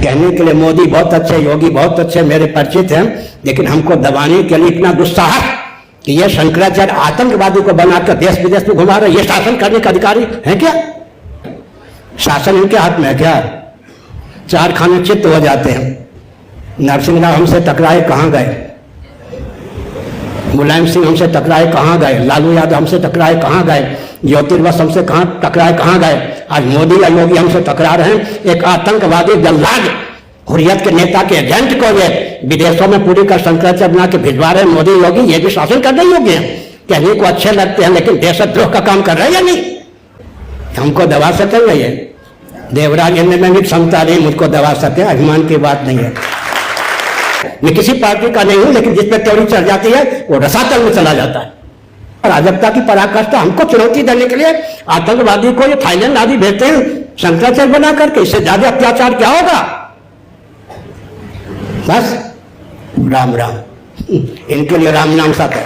कहने के लिए मोदी बहुत अच्छे, योगी बहुत अच्छे, मेरे परिचित हैं, लेकिन हमको दबाने के लिए इतना दुस्साहस कि ये शंकराचार्य आतंकवादी को बनाकर देश विदेश में घुमा रहे, ये शासन करने के अधिकारी हैं क्या? शासन इनके हाथ में है क्या? चार खाने चित्त हो जाते हैं। नरसिंह राव हमसे टकराए, कहाँ गए? मुलायम सिंह हमसे टकराए, कहाँ गए? लालू यादव हमसे टकराए, कहाँ गए? ज्योतिर्वस हमसे कहाँ टकराए, कहाँ गए? आज मोदी या योगी हमसे टकरा रहे हैं। एक आतंकवादी जल्लाद हुर्रियत के नेता के एजेंट को ये विदेशों में पूरी कर शंकराचार्य बना के भिजवा रहे हैं मोदी योगी। ये भी शासन करने योग्य हैं? कहने को अच्छे लगते हैं, लेकिन देशद्रोह का काम कर रहे हैं या नहीं? हमको दबा सकेंगे ये? देवराज इनमें में भी क्षमता नहीं मुझको दबा सके, अभिमान की बात नहीं है। मैं किसी पार्टी का नहीं हूं, लेकिन जिस पे त्योरी चढ़ जाती है वो रसातल में चला जाता है। राजकता की पराकाष्ठा हमको चुनौती देने के लिए आतंकवादी को ये थाईलैंड आदि भेजते हैं शंकराचार्य बना करके। इससे ज्यादा अत्याचार क्या होगा? बस राम राम, इनके लिए राम नाम सा है।